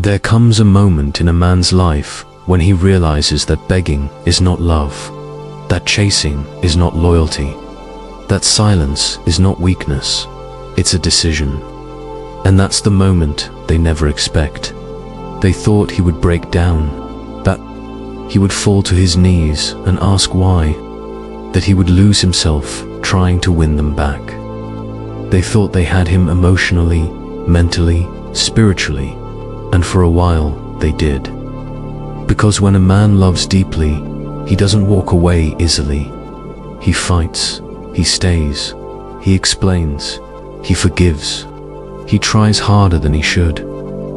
There comes a moment in a man's life when he realizes that begging is not love, that chasing is not loyalty, that silence is not weakness, it's a decision. And that's the moment they never expect. They thought he would break down, that he would fall to his knees and ask why, that he would lose himself trying to win them back. They thought they had him emotionally, mentally, spiritually, and for a while they did. Because when a man loves deeply, he doesn't walk away easily. He fights, he stays, he explains, he forgives. He tries harder than he should,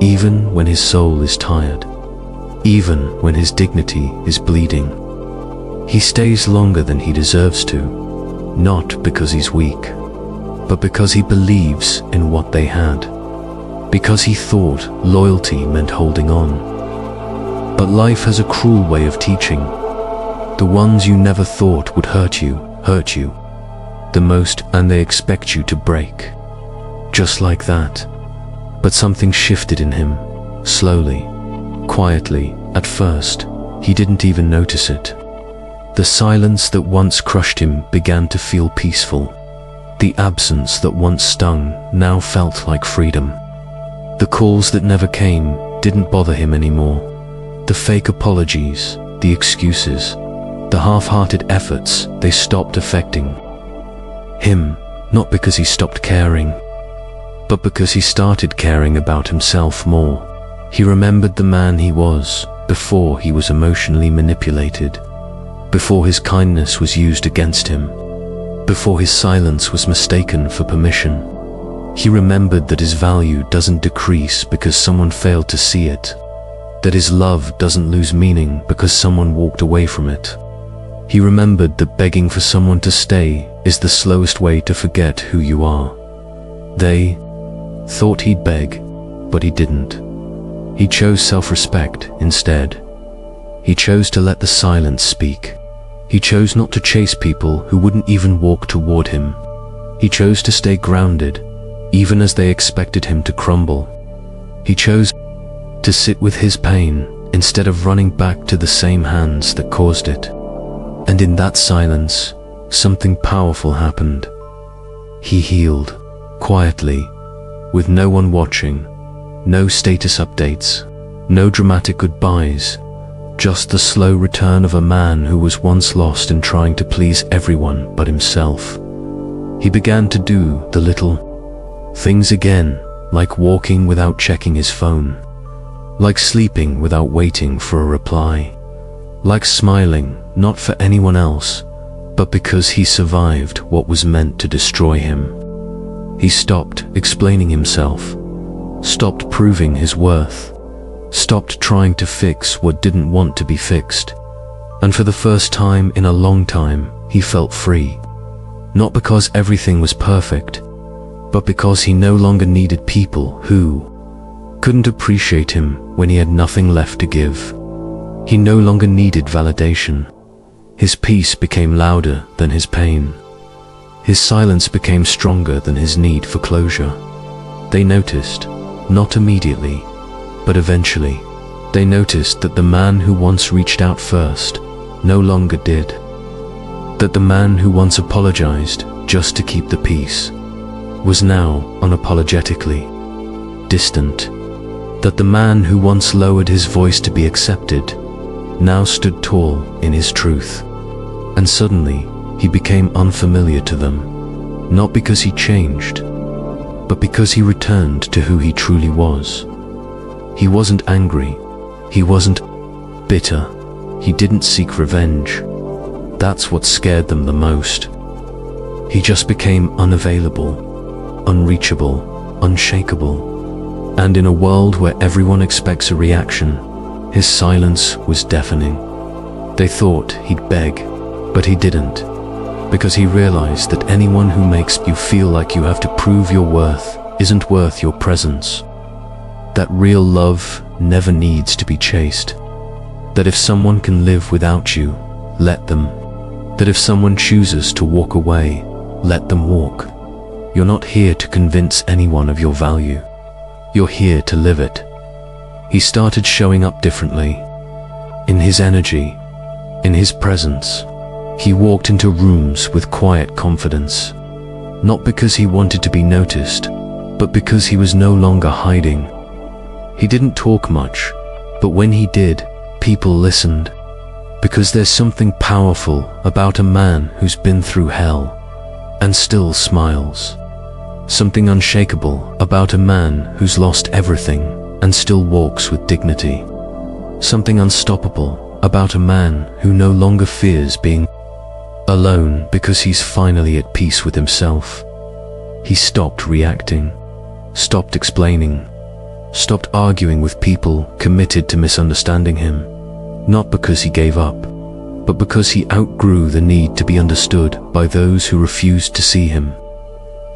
even when his soul is tired, even when his dignity is bleeding. He stays longer than he deserves to, not because he's weak, but because he believes in what they had, because he thought loyalty meant holding on. But life has a cruel way of teaching. The ones you never thought would hurt you the most, and they expect you to break. Just like that. But something shifted in him, slowly, quietly. At first, he didn't even notice it. The silence that once crushed him began to feel peaceful. The absence that once stung now felt like freedom. The calls that never came didn't bother him anymore. The fake apologies, the excuses, the half-hearted efforts, they stopped affecting him, not because he stopped caring, but because he started caring about himself more. He remembered the man he was before he was emotionally manipulated, before his kindness was used against him, before his silence was mistaken for permission. He remembered that his value doesn't decrease because someone failed to see it, that his love doesn't lose meaning because someone walked away from it. He remembered that begging for someone to stay is the slowest way to forget who you are. They thought he'd beg, but he didn't. He chose self-respect instead. He chose to let the silence speak. He chose not to chase people who wouldn't even walk toward him. He chose to stay grounded, even as they expected him to crumble. He chose to sit with his pain instead of running back to the same hands that caused it. And in that silence, something powerful happened. He healed, quietly, with no one watching, no status updates, no dramatic goodbyes, just the slow return of a man who was once lost in trying to please everyone but himself. He began to do the little things again, like walking without checking his phone, like sleeping without waiting for a reply, like smiling not for anyone else, but because he survived what was meant to destroy him. He stopped explaining himself, stopped proving his worth, stopped trying to fix what didn't want to be fixed. And for the first time in a long time, he felt free. Not because everything was perfect, but because he no longer needed people who couldn't appreciate him when he had nothing left to give. He no longer needed validation. His peace became louder than his pain. His silence became stronger than his need for closure. They noticed, not immediately, but eventually, they noticed that the man who once reached out first no longer did. That the man who once apologized just to keep the peace was now unapologetically distant. That the man who once lowered his voice to be accepted now stood tall in his truth. And suddenly, he became unfamiliar to them, not because he changed, but because he returned to who he truly was. He wasn't angry, he wasn't bitter, he didn't seek revenge. That's what scared them the most. He just became unavailable, unreachable, unshakable. And in a world where everyone expects a reaction, his silence was deafening. They thought he'd beg, but he didn't, because he realized that anyone who makes you feel like you have to prove your worth isn't worth your presence. That real love never needs to be chased. That if someone can live without you, let them. That if someone chooses to walk away, let them walk. You're not here to convince anyone of your value. You're here to live it. He started showing up differently. In his energy, in his presence. He walked into rooms with quiet confidence. Not because he wanted to be noticed, but because he was no longer hiding. He didn't talk much, but when he did, people listened. Because there's something powerful about a man who's been through hell and still smiles. Something unshakable about a man who's lost everything and still walks with dignity. Something unstoppable about a man who no longer fears being alone because he's finally at peace with himself. He stopped reacting, stopped explaining, stopped arguing with people committed to misunderstanding him. Not because he gave up, but because he outgrew the need to be understood by those who refused to see him.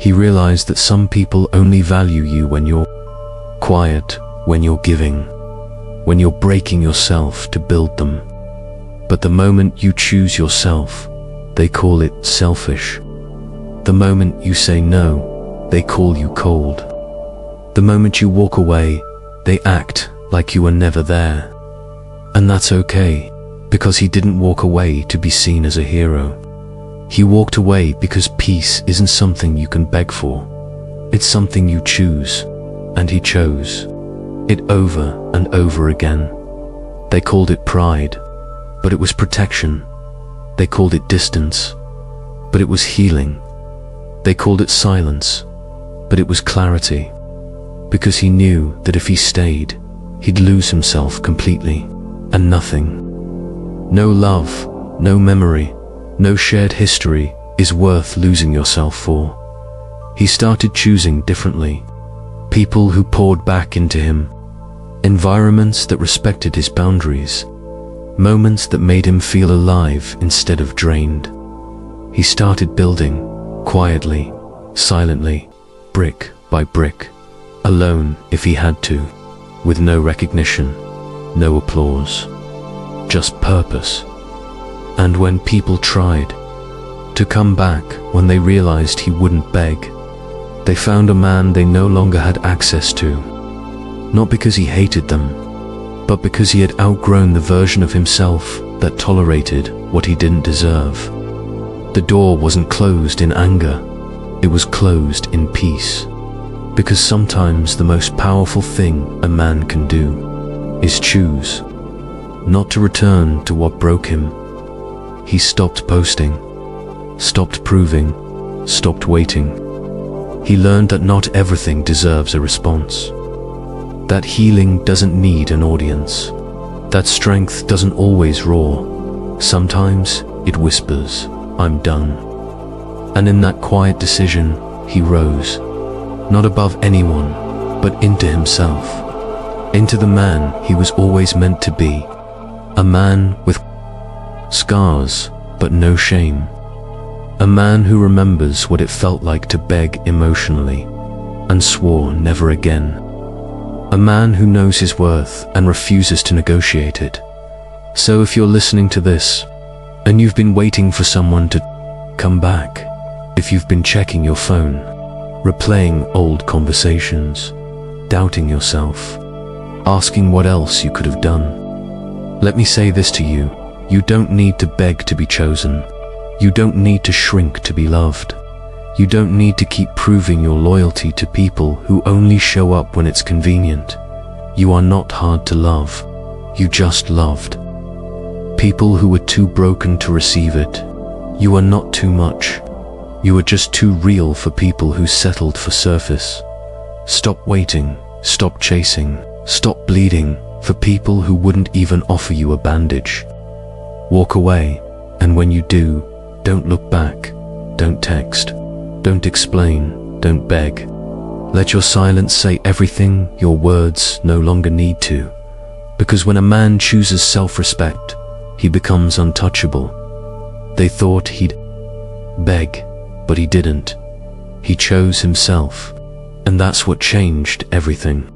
He realized that some people only value you when you're quiet, when you're giving, when you're breaking yourself to build them. But the moment you choose yourself, they call it selfish. The moment you say no, they call you cold. The moment you walk away, they act like you were never there. And that's okay, because he didn't walk away to be seen as a hero. He walked away because peace isn't something you can beg for. It's something you choose, and he chose it over and over again. They called it pride, but it was protection. They called it distance, but it was healing. They called it silence, but it was clarity. Because he knew that if he stayed, he'd lose himself completely, and nothing. No love, no memory, no shared history is worth losing yourself for. He started choosing differently. People who poured back into him. Environments that respected his boundaries. Moments that made him feel alive instead of drained. He started building, quietly, silently, brick by brick, alone if he had to, with no recognition, no applause, just purpose. And when people tried to come back when they realized he wouldn't beg, they found a man they no longer had access to. Not because he hated them, but because he had outgrown the version of himself that tolerated what he didn't deserve. The door wasn't closed in anger, it was closed in peace. Because sometimes the most powerful thing a man can do is choose not to return to what broke him. He stopped posting, stopped proving, stopped waiting. He learned that not everything deserves a response. That healing doesn't need an audience. That strength doesn't always roar. Sometimes it whispers, "I'm done." And in that quiet decision, he rose, not above anyone, but into himself, into the man he was always meant to be, a man with scars but no shame, a man who remembers what it felt like to beg emotionally and swore never again, a man who knows his worth and refuses to negotiate it. So if you're listening to this and you've been waiting for someone to come back, if you've been checking your phone, replaying old conversations, doubting yourself, asking what else you could have done, let me say this to you: you don't need to beg to be chosen. You don't need to shrink to be loved. You don't need to keep proving your loyalty to people who only show up when it's convenient. You are not hard to love. You just loved people who were too broken to receive it. You are not too much. You are just too real for people who settled for surface. Stop waiting, stop chasing, stop bleeding for people who wouldn't even offer you a bandage. Walk away, and when you do, don't look back, don't text, don't explain, don't beg. Let your silence say everything your words no longer need to. Because when a man chooses self-respect, he becomes untouchable. They thought he'd beg, but he didn't. He chose himself, and that's what changed everything.